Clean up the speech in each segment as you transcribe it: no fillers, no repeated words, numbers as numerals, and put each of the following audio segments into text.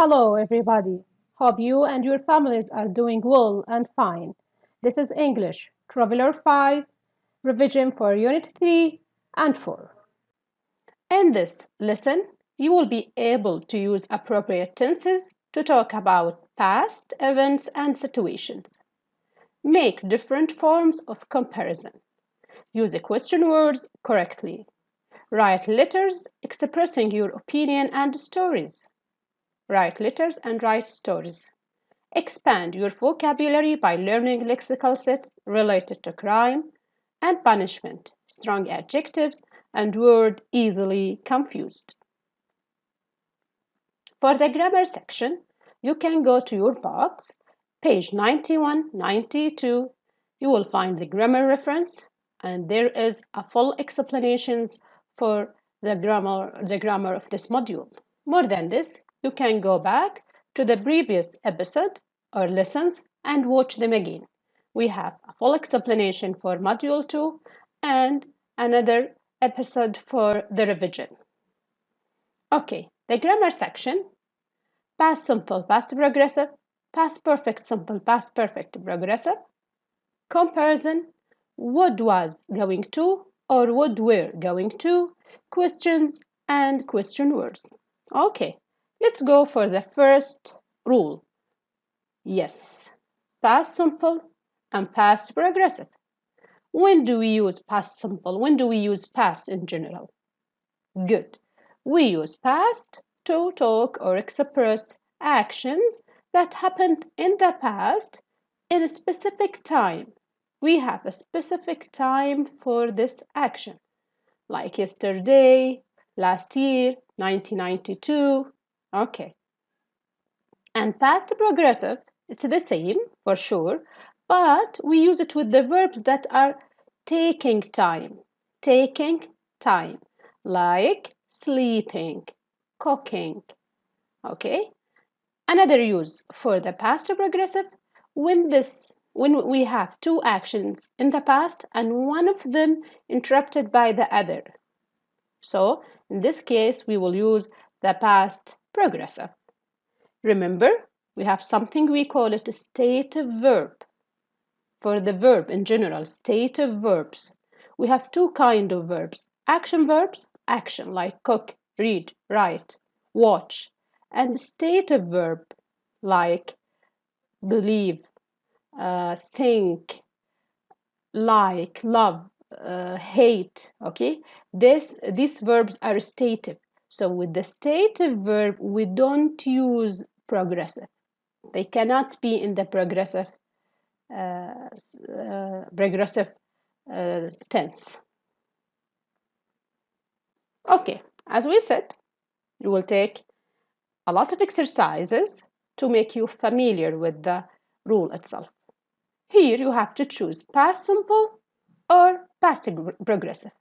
Hello, everybody. Hope you and your families are doing well and fine. This is English, Traveler 5, revision for Unit 3 and 4. In this lesson, you will be able to use appropriate tenses to talk about past events and situations. Make different forms of comparison. Use the question words correctly. Write letters expressing your opinion and stories. Write letters and write stories. Expand your vocabulary by learning lexical sets related to crime and punishment, strong adjectives, and words easily confused. For the grammar section, you can go to your box, page 91, 92. You will find the grammar reference, and there is a full explanations for the grammar of this module. More than this, you can go back to the previous episode or lessons and watch them again. We have a full explanation for module 2 and another episode for the revision. Okay, the grammar section: past simple, past progressive, past perfect simple, past perfect progressive, comparison, would was going to or would were going to, questions and question words. Okay, let's go for the first rule. Yes, past simple and past progressive. When do we use past simple? When do we use past in general? Good. We use past to talk or express actions that happened in the past in a specific time. We have a specific time for this action, like yesterday, last year, 1992. Okay. And past progressive, it's the same for sure, but we use it with the verbs that are taking time, like sleeping, cooking. Okay. Another use for the past progressive, when we have two actions in the past and one of them interrupted by the other. So in this case, we will use the past progressive. Remember, we have something we call it a stative verb. For the verb in general, stative verbs. We have two kinds of verbs. Action verbs, action like cook, read, write, watch. And stative verb like believe, think, like, love, hate. Okay, these verbs are stative. So with the stative verb, we don't use progressive. They cannot be in the progressive tense. Okay, as we said, you will take a lot of exercises to make you familiar with the rule itself. Here you have to choose past simple or past progressive.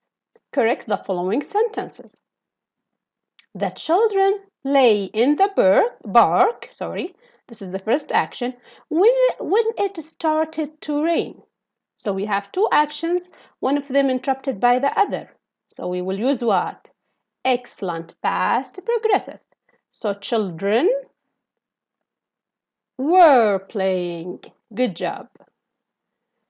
Correct the following sentences. The children lay in the bark, this is the first action, when it started to rain. So we have two actions, one of them interrupted by the other. So we will use what? Excellent past progressive. So children were playing. Good job.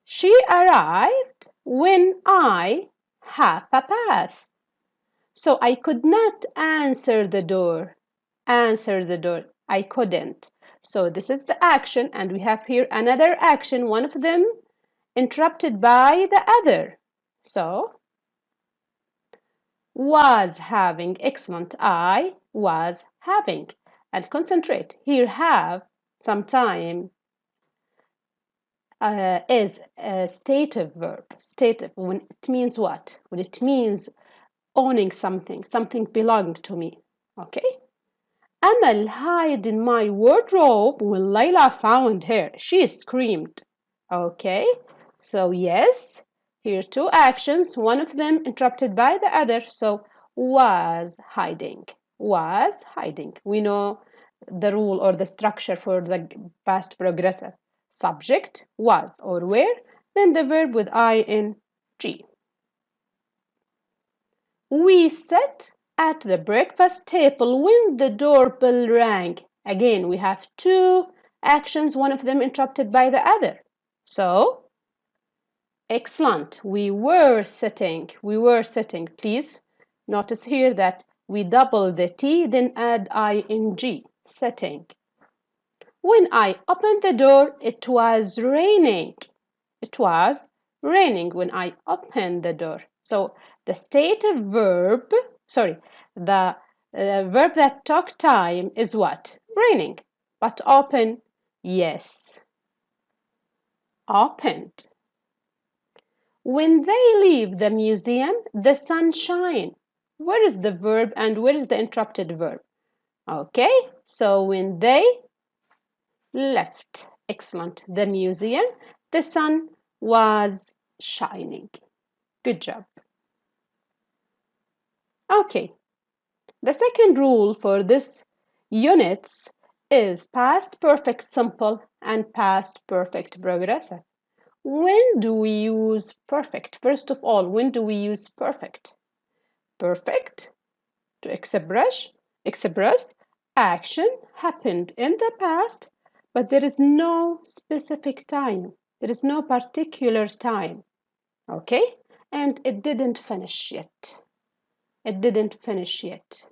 She arrived when I half a path. So I could not answer the door. Answer the door. I couldn't. So this is the action, and we have here another action, one of them interrupted by the other. So was having, excellent. I was having. And concentrate. Here have sometime is a stative verb. Stative, when it means what? When it means owning something, something belonged to me. Okay? Amal hid in my wardrobe when Layla found her. She screamed. Okay? So yes, here two actions, one of them interrupted by the other. So was hiding. Was hiding. We know the rule or the structure for the past progressive. Subject, was or were, then the verb with ing. We sat at the breakfast table when the doorbell rang. Again, we have two actions, one of them interrupted by the other. So, excellent. We were sitting. We were sitting. Please notice here that we double the T, then add ing. Sitting. When I opened the door, it was raining. It was raining when I opened the door. So the stative verb, the verb that took time is what? Raining. But open, yes. Opened. When they leave the museum, the sun shines. Where is the verb and where is the interrupted verb? Okay, so when they left, excellent, the museum, the sun was shining. Good job. Okay, the second rule for this units is past perfect simple and past perfect progressive. When do we use perfect? First of all, when do we use perfect? Perfect to express action happened in the past, but there is no specific time. There is no particular time. Okay? And it didn't finish yet. It didn't finish yet.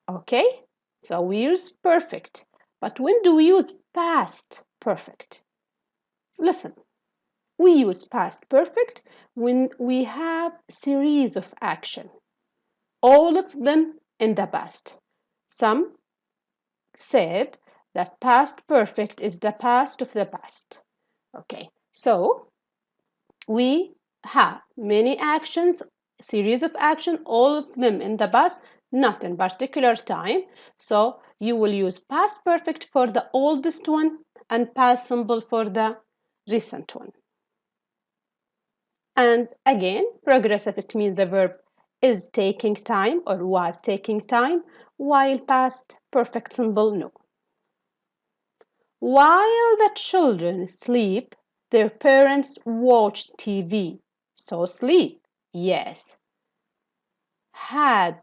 Okay? So we use perfect. But when do we use past perfect? Listen. We use past perfect when we have a series of action, all of them in the past. Some said that past perfect is the past of the past. Okay, so we have many actions, series of action, all of them in the past, not in particular time. So you will use past perfect for the oldest one and past simple for the recent one. And again, progressive, it means the verb is taking time or was taking time, while past perfect simple, no. While the children sleep, their parents watch TV. So sleep, yes. Had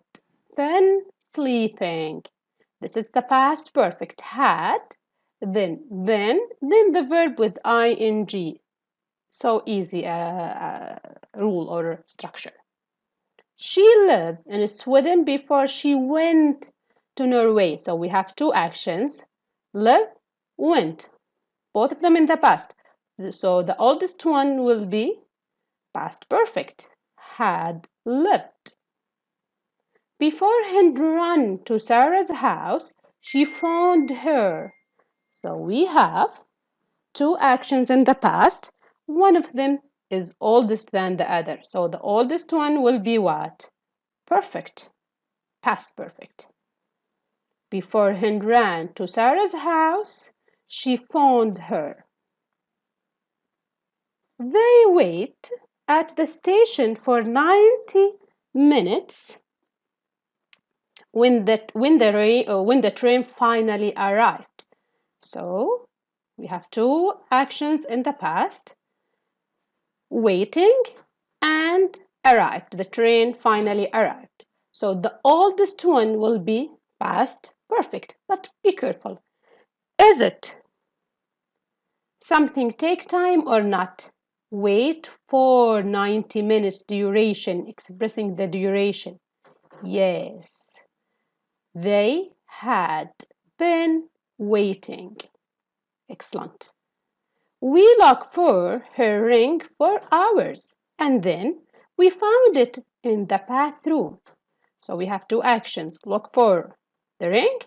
been sleeping. This is the past perfect. Had, then the verb with ing. So easy rule or structure. She lived in Sweden before she went to Norway. So we have two actions. Live, went. Both of them in the past. So the oldest one will be past perfect. Had lived. Before he'd run to Sarah's house, she found her. So we have two actions in the past. One of them is oldest than the other. So the oldest one will be what? Perfect. Past perfect. Before he ran to Sarah's house, she found her. They wait at the station for 90 minutes when the train finally arrived. So we have two actions in the past, waiting and arrived. The train finally arrived. So the oldest one will be past perfect, but be careful. Is it something take time or not? Wait for 90 minutes duration, expressing the duration. Yes, they had been waiting. Excellent. We looked for her ring for hours and then we found it in the bathroom. So we have two actions, look for the ring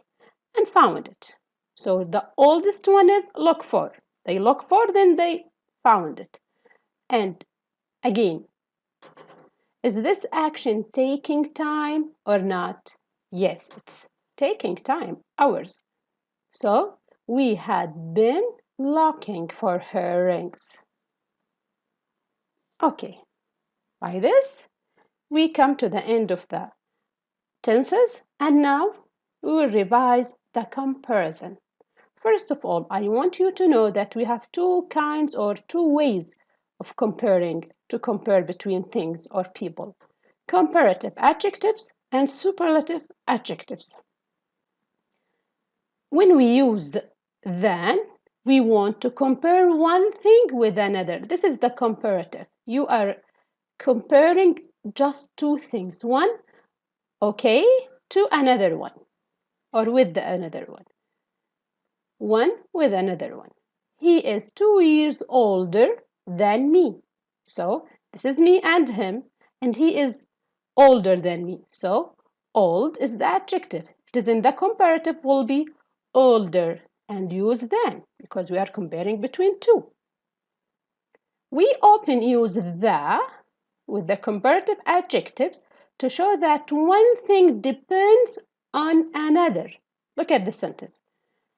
and found it. So the oldest one is look for. They look for, then they found it. And again, is this action taking time or not? Yes, it's taking time, hours. So we had been looking for her rings. Okay, by this, we come to the end of the tenses, and now we will revise the comparison. First of all, I want you to know that we have two kinds or two ways of comparing, to compare between things or people. Comparative adjectives and superlative adjectives. When we use than, we want to compare one thing with another. This is the comparative. You are comparing just two things, one, okay, to another one, or with the another one with another one. He is 2 years older than me. So this is me and him, and he is older than me. So old is the adjective. It is in the comparative, will be older, and use than because we are comparing between two. We often use the with the comparative adjectives to show that one thing depends on another. Look at the sentence.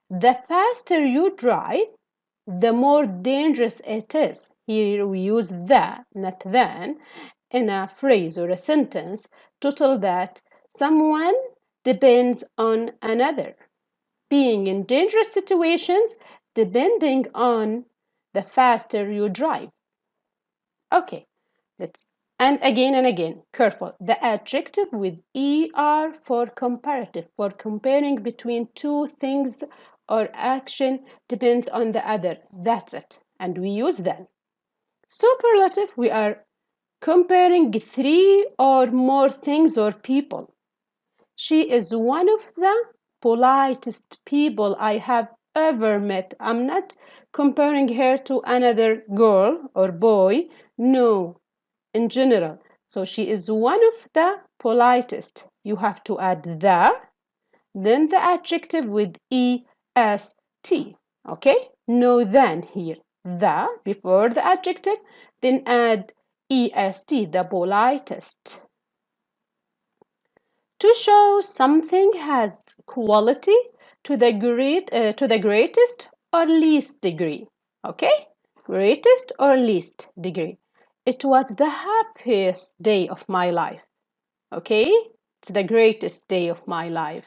The faster you drive, the more dangerous it is. Here we use the, not than, in a phrase or a sentence to tell that someone depends on another. Being in dangerous situations depending on the faster you drive. Okay, let's and again, careful. The adjective with er for comparative, for comparing between two things or action depends on the other. That's it. And we use them. Superlative, we are comparing three or more things or people. She is one of the politest people I have ever met. I'm not comparing her to another girl or boy. No, in general. So she is one of the politest. You have to add the, then the adjective with est. Okay? No than here. The before the adjective, then add est, the politest. To show something has quality to the greatest or least degree. Okay? Greatest or least degree. It was the happiest day of my life. Okay? It's the greatest day of my life.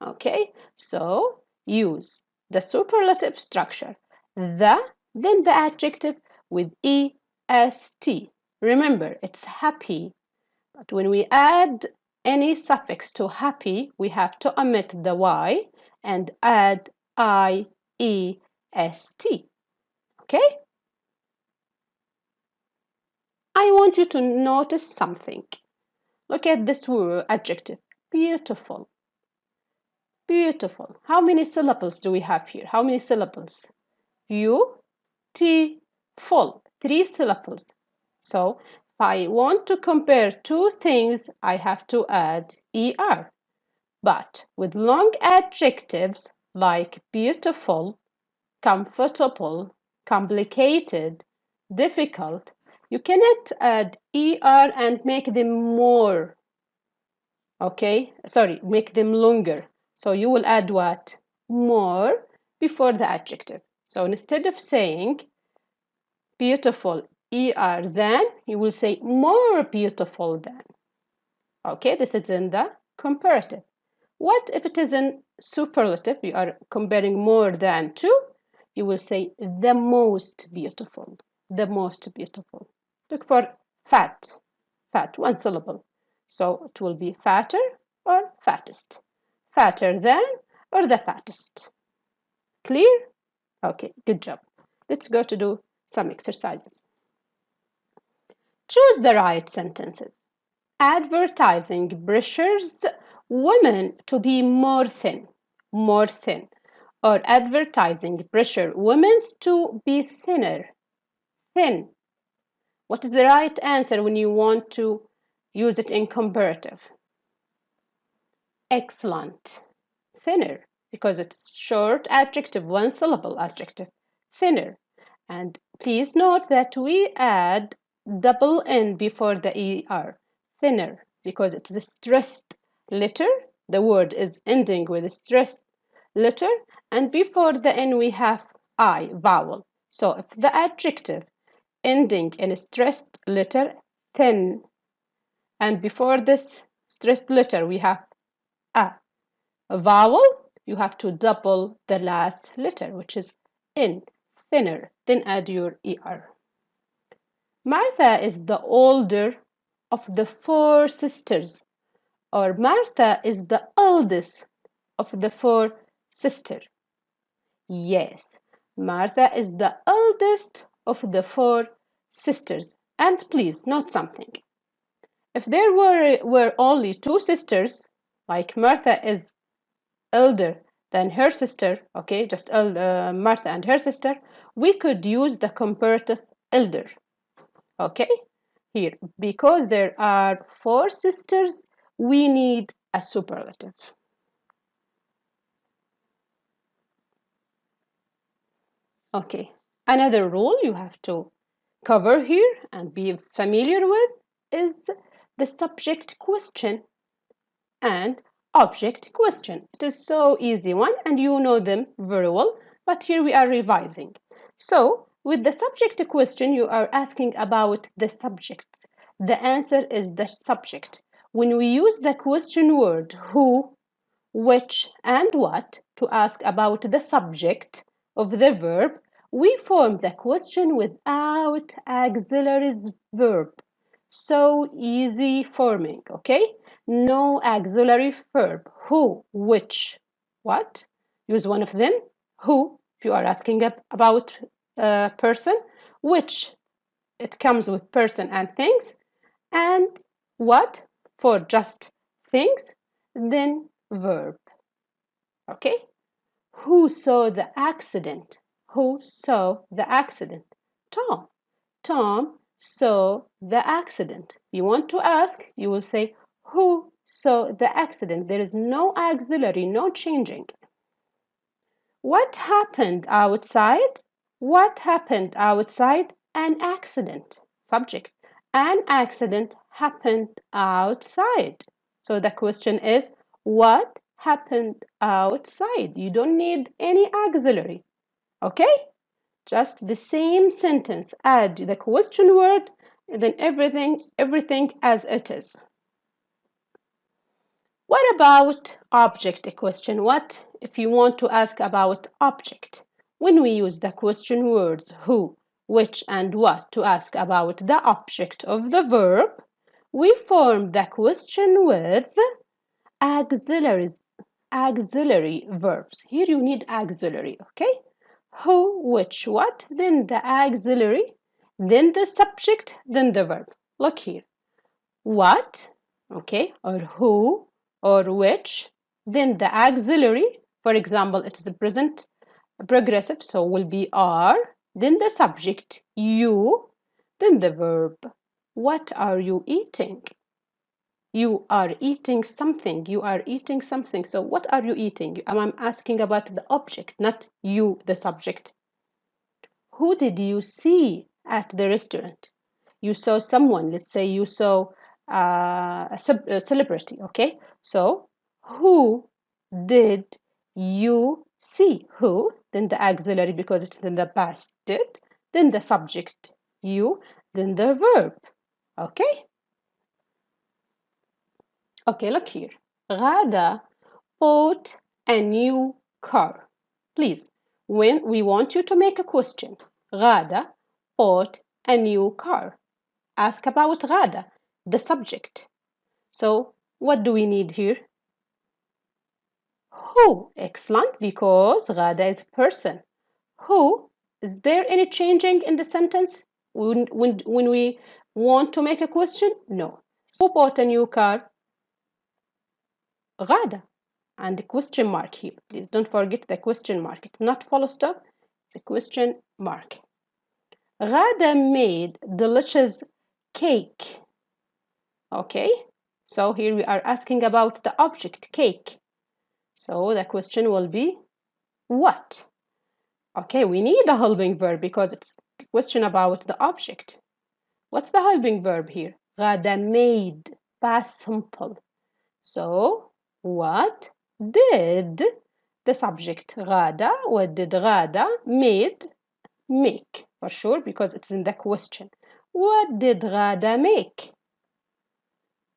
Okay? So use the superlative structure. The, then the adjective with est. Remember, it's happy. But when we add any suffix to happy, we have to omit the y and add iest. Okay? I want you to notice something. Look at this word, adjective. Beautiful. Beautiful. How many syllables do we have here? How many syllables? Beautiful. 3 syllables. So if I want to compare two things, I have to add er. But with long adjectives like beautiful, comfortable, complicated, difficult, you cannot add er and make them more. Okay, sorry, make them longer. So you will add what? More before the adjective. So instead of saying beautiful er than, you will say more beautiful than. Okay, this is in the comparative. What if it is in superlative? You are comparing more than to. You will say the most beautiful. The most beautiful. Look for fat. Fat, one syllable. So it will be fatter or fattest. Fatter than or the fattest. Clear? Okay, good job. Let's go to do some exercises. Choose the right sentences. Advertising pressures women to be more thin, or advertising pressure women to be thinner, thin. What is the right answer when you want to use it in comparative? Excellent. Thinner, because it's short adjective, one syllable adjective. Thinner. And please note that we add double N before the ER. Thinner, because it's a stressed letter. The word is ending with a stressed letter. And before the N we have I, vowel. So if the adjective ending in a stressed letter, thin, and before this stressed letter we have a vowel, you have to double the last letter, which is in, thinner, then add your er. Martha is the older of the 4 sisters, or Martha is the eldest of the 4 sister. Yes, Martha is the eldest of the 4 sisters. And please note something. If there were only 2 sisters, like Martha is elder than her sister, okay, just Martha and her sister, we could use the comparative elder, okay? Here, because there are 4 sisters, we need a superlative. Okay, another rule you have to cover here and be familiar with is the subject question and object question. It is so easy one and you know them very well, but here we are revising. So with the subject question, you are asking about the subject. The answer is the subject. When we use the question word who, which, and what to ask about the subject of the verb, we form the question without auxiliary verb. So easy forming, okay? No auxiliary verb. Who, which, what? Use one of them. Who, if you are asking about a person. Which, it comes with person and things. And what, for just things. Then verb. Okay? Who saw the accident? Who saw the accident? Tom. Tom saw the accident. You want to ask, you will say, who saw the accident? There is no auxiliary, no changing. What happened outside? What happened outside? An accident. Subject. An accident happened outside. So the question is, what happened outside? You don't need any auxiliary. Okay? Just the same sentence. Add the question word, and then everything as it is. What about object question? What if you want to ask about object? When we use the question words who, which, and what to ask about the object of the verb, we form the question with auxiliary verbs. Here you need auxiliary, okay? Who, which, what, then the auxiliary, then the subject, then the verb. Look here. What, okay, or who, or which, then the auxiliary, for example, it is the present progressive, so will be are, then the subject, you, then the verb. What are you eating? You are eating something. You are eating something. So what are you eating? I'm asking about the object, not you, the subject. Who did you see at the restaurant? You saw someone. Let's say you saw a celebrity, okay? So who did you see? Who, then the auxiliary because it's in the past did, then the subject, you, then the verb, okay? Okay, look here. Ghada bought a new car. Please, when we want you to make a question, Ghada bought a new car. Ask about Ghada, the subject. So, what do we need here? Who? Excellent, because Ghada is a person. Who? Is there any changing in the sentence when we want to make a question? No. Who bought a new car? Ghada. And the question mark here. Please don't forget the question mark. It's not full stop, it's a question mark. Ghada made delicious cake. Okay, so here we are asking about the object cake. So the question will be what? Okay, we need a helping verb because it's a question about the object. What's the helping verb here? Ghada made, past simple. So what did the subject Ghada, what did Ghada made make? For sure, because it's in the question. What did Ghada make?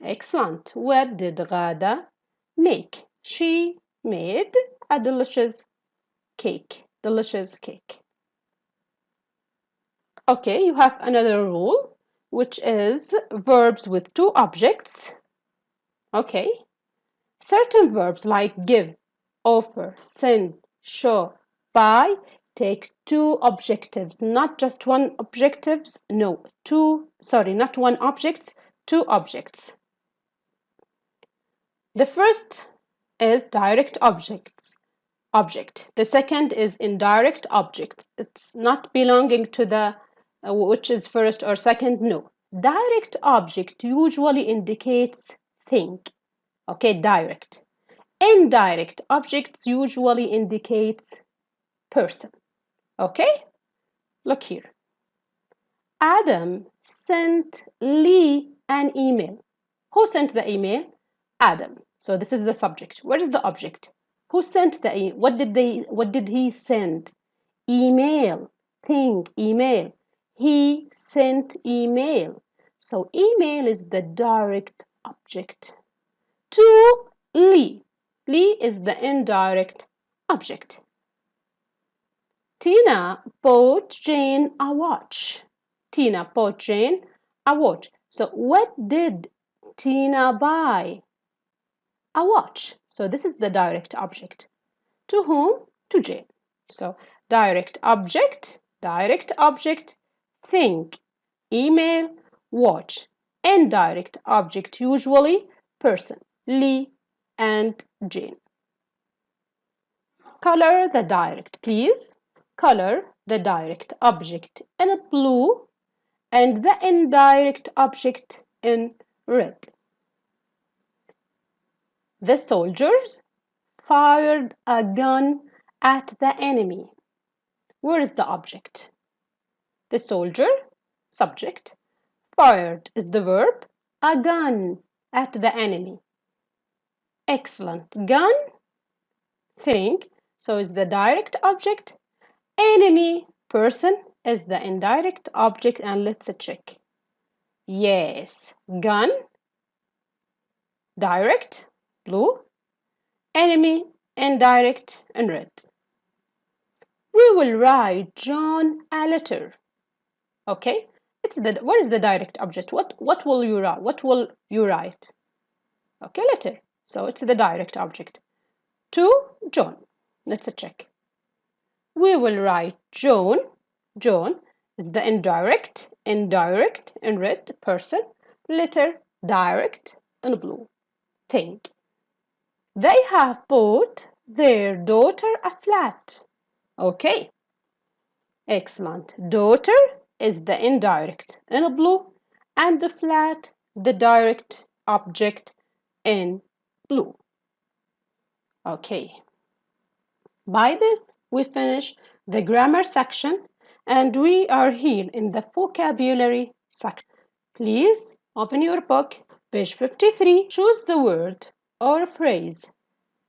Excellent. What did Ghada make? She made a delicious cake. Delicious cake. Okay, you have another rule, which is verbs with 2 objects. Okay. Certain verbs like give, offer, send, show, buy take two objectives, not just one objectives. No, not one object, two objects. The first is direct object. The second is indirect object. It's not belonging to the which is first or second. No. Direct object usually indicates thing. Okay, direct. Indirect objects usually indicates person. Okay? Look here. Adam sent Lee an email. Who sent the email? Adam. So this is the subject. What is the object? Who sent the email? What did he send? Email. Thing. Email. He sent email. So email is the direct object. To Lee. Lee is the indirect object. Tina bought Jane a watch. Tina bought Jane a watch. So what did Tina buy? A watch. So this is the direct object. To whom? To Jane. So direct object, thing, email, watch. Indirect object usually person, Lee and Jane. Color the direct, please. Color the direct object in blue and the indirect object in red. The soldiers fired a gun at the enemy. Where is the object? The soldier, subject. Fired is the verb. A gun at the enemy. Excellent. Gun, thing. So is the direct object. Enemy, person, is the indirect object. And let's check. Yes. Gun, direct, blue. Enemy, indirect, and red. We will write John a letter. Okay, what is the direct object? What will you write? What will you write? Okay, letter. So it's the direct object. To John. Let's check. We will write John. John is the indirect in red, person. Letter, direct, in blue, thing. They have bought their daughter a flat. Okay. Excellent. Daughter is the indirect in blue and the flat, the direct object in blue. Okay. By this, we finish the grammar section and we are here in the vocabulary section. Please open your book, page 53. Choose the word or phrase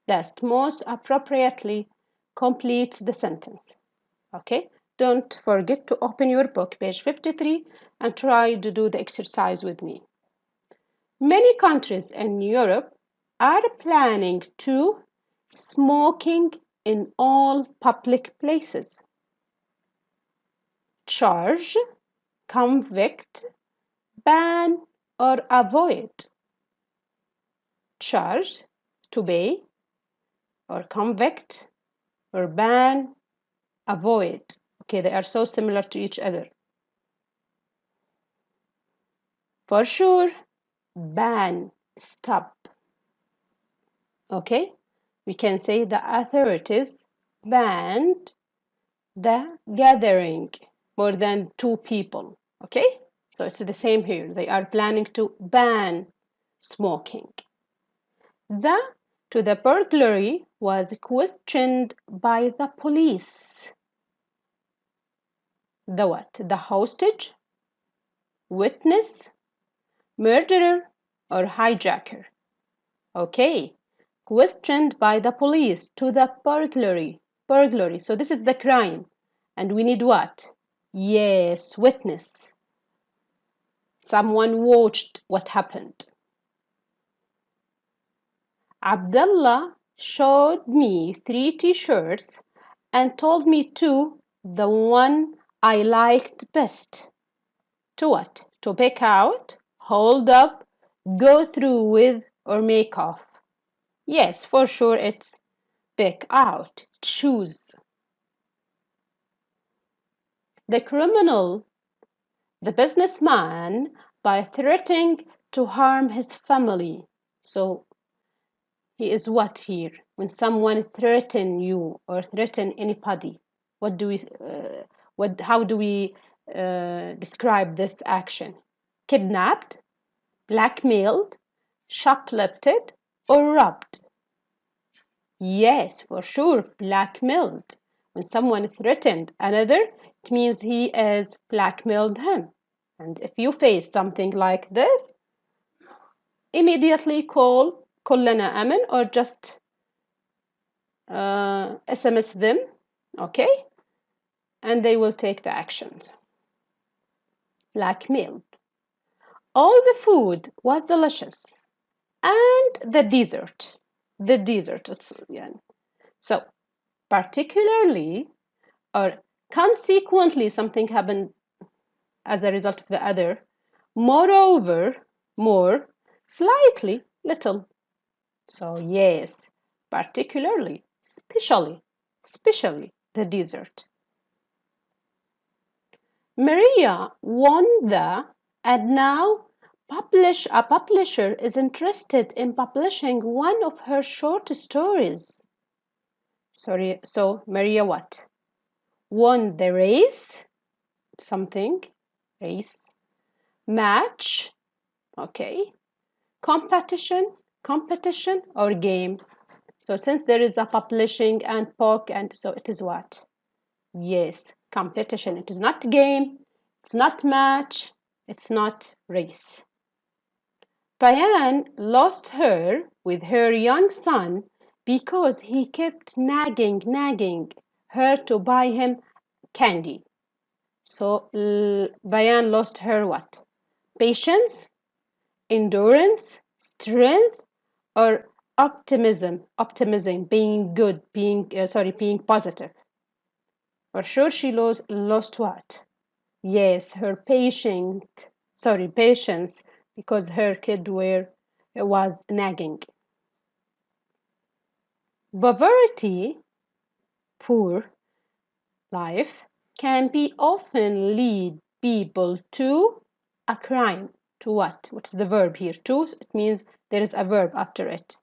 that most appropriately completes the sentence. Okay, don't forget to open your book, page 53, and try to do the exercise with me. Many countries in Europe are planning to smoking in all public places. Charge, convict, ban, or avoid. Charge, to pay, or convict, or ban, avoid. Okay, they are so similar to each other. For sure, ban, stop. Okay, we can say the authorities banned the gathering more than 2 people. Okay, so it's the same here. They are planning to ban smoking. The burglary was questioned by the police. The what? The hostage, witness, murderer, or hijacker. Okay, questioned by the police to the burglary. Burglary. So this is the crime. And we need what? Yes, witness. Someone watched what happened. Abdullah showed me 3 t-shirts and told me the one I liked best. To what? To pick out, hold up, go through with, or make off. Yes, for sure it's pick out, choose. The criminal, the businessman, by threatening to harm his family. So he is what here? When someone threaten you or threaten anybody, what do we, how do we describe this action? Kidnapped, blackmailed, shoplifted, or robbed? Yes, for sure, blackmailed. When someone threatened another, it means he has blackmailed him. And if you face something like this, immediately call كلنا أمن or just SMS them, okay? And they will take the actions. Blackmailed. All the food was delicious. And the dessert. So, particularly or consequently, something happened as a result of the other. Moreover, more, slightly, little. So, yes, particularly, especially the dessert. Maria won and now a publisher is interested in publishing one of her short stories. So Maria what? Won the race, race, match, okay, competition or game. So since there is a publishing and book, and so it is what? Yes, competition. It is not game, it's not match, it's not race. Bayan lost her with her young son because he kept nagging her to buy him candy. So Bayan lost her what? Patience, endurance, strength, or optimism, being good, being positive. For sure she lost what? Yes, her patience, because her kid was nagging. Poverty, poor life, can be often lead people to a crime. To what? What's the verb here? To, it means there is a verb after it.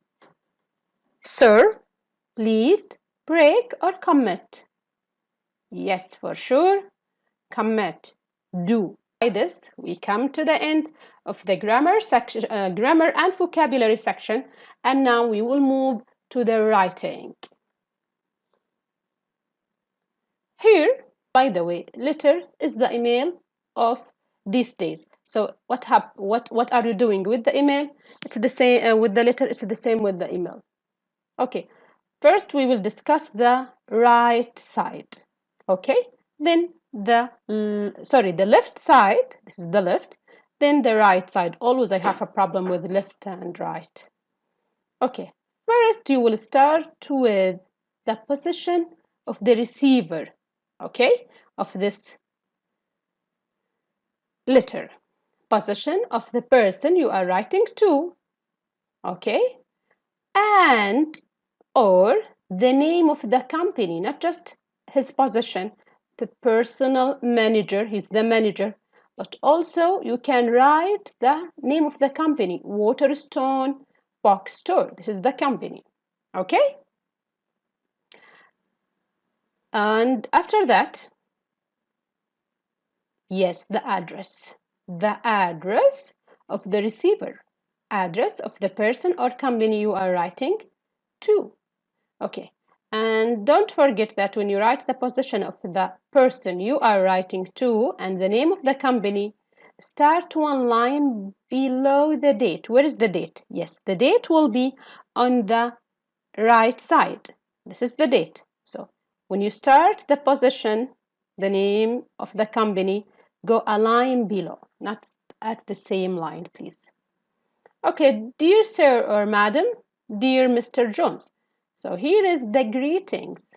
Serve, lead, break, or commit. Yes, for sure. Commit, do. By this, we come to the end of the grammar and vocabulary section, and now we will move to the writing. Here, by the way, letter is the email of these days. So what are you doing with the email? It's the same with the letter. It's the same with the email. Okay. First, we will discuss the right side. Okay. Then the left side. This is the left. Then the right side. Always I have a problem with left and right. Okay. First, you will start with the position of the receiver. Okay, of this letter. Position of the person you are writing to. Okay, and or the name of the company, not just his position, the personal manager, he's the manager, but also you can write the name of the company, Waterstone Box Store. This is the company. Okay, and after that, yes, the address of the receiver, address of the person or company you are writing to. Okay, and don't forget that when you write the position of the person you are writing to and the name of the company, start one line below the date. Where is the date? Yes, the date will be on the right side. This is the date. So when you start the position, the name of the company, go a line below, not at the same line, please. Okay, dear sir or madam, dear Mr. Jones. So here is the greetings.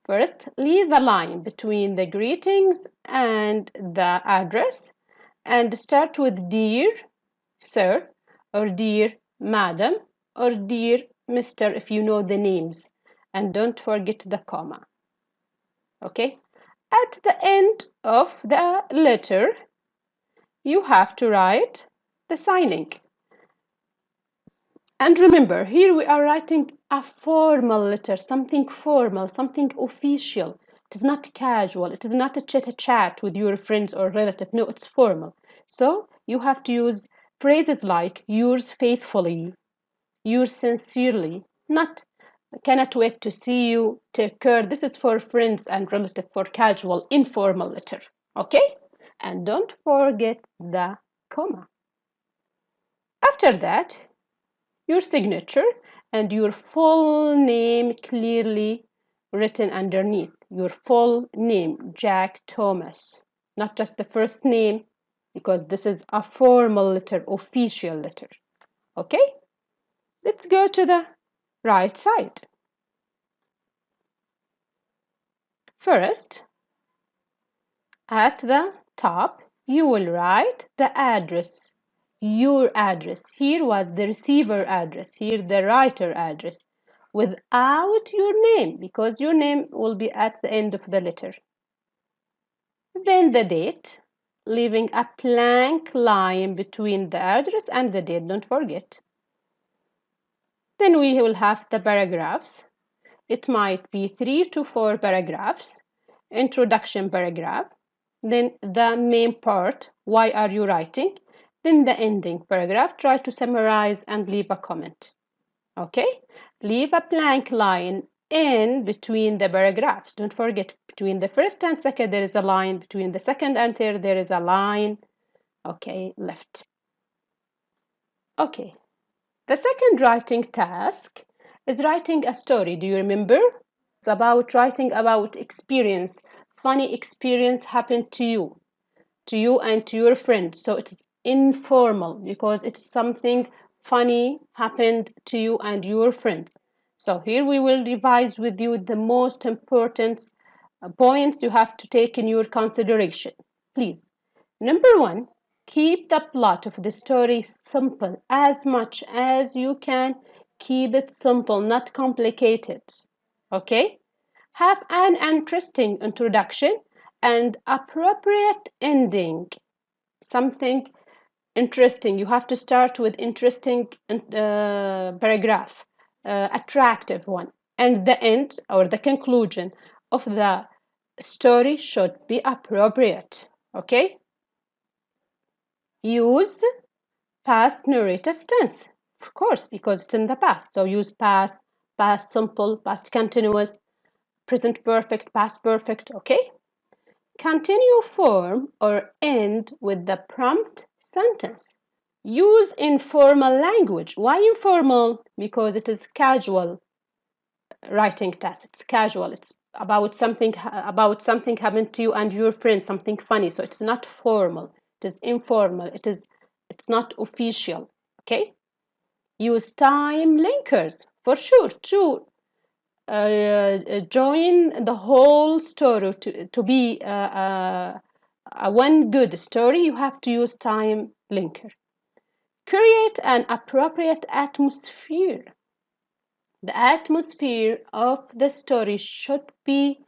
First, leave a line between the greetings and the address and start with dear sir or dear madam or dear Mr. if you know the names. and don't forget the comma. Okay? At the end of the letter, you have to write the signing. And remember, here we are writing a formal letter, something formal, something official. It is not casual. It is not a chit-chat with your friends or relative. No, it's formal. So you have to use phrases like yours faithfully, yours sincerely, not cannot wait to see you, take care. This is for friends and relative, for casual, informal letter. Okay? And don't forget the comma. After that, your signature and your full name clearly written underneath. Your full name, Jack Thomas, not just the first name, because this is a formal letter, official letter. Okay? Let's go to the right side. First, at the top, you will write the address, your address. Here was the receiver address, here the writer address, without your name, because your name will be at the end of the letter. Then the date, leaving a blank line between the address and the date, don't forget. Then we will have the paragraphs. It might be 3 to 4 paragraphs. Introduction paragraph, then the main part, why are you writing, then the ending paragraph, try to summarize and leave a comment. Okay, leave a blank line in between the paragraphs. Don't forget, between the first and second there is a line, between the second and third there is a line. Okay, left. Okay, the second writing task is writing a story. Do you remember? It's about writing about experience, funny experience happened to you and to your friends. So it's informal because it's something funny happened to you and your friends. So here we will revise with you the most important points you have to take in your consideration. Please. Number 1, keep the plot of the story simple as much as you can. Keep it simple, not complicated. Okay? Have an interesting introduction and appropriate ending. Something interesting. You have to start with interesting paragraph, attractive one. And the end or the conclusion of the story should be appropriate. Okay? Use past narrative tense, of course, because it's in the past. So use past, past simple, past continuous, present perfect, past perfect, okay? Continue form or end with the prompt sentence. Use informal language. Why informal? Because it is casual writing task. It's casual. It's about something happened to you and your friends, something funny. So it's not formal. It is informal. It's not official. Okay? Use time linkers for sure. True. Join the whole story to be one good story. You have to use time linker. Create an appropriate atmosphere. The atmosphere of the story should be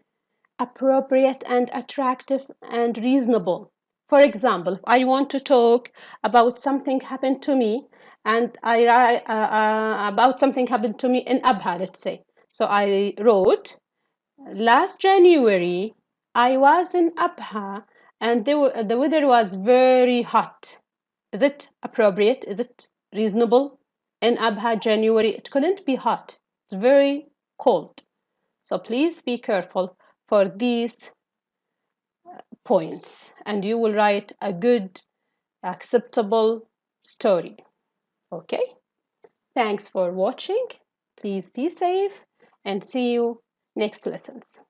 appropriate and attractive and reasonable. For example, if I want to talk about something happened to me, and I write about something happened to me in Abha, let's say. So I wrote, last January, I was in Abha and the weather was very hot. Is it appropriate? Is it reasonable? In Abha, January, it couldn't be hot. It's very cold. So please be careful for these points and you will write a good, acceptable story. Okay? Thanks for watching. Please be safe and see you next lessons.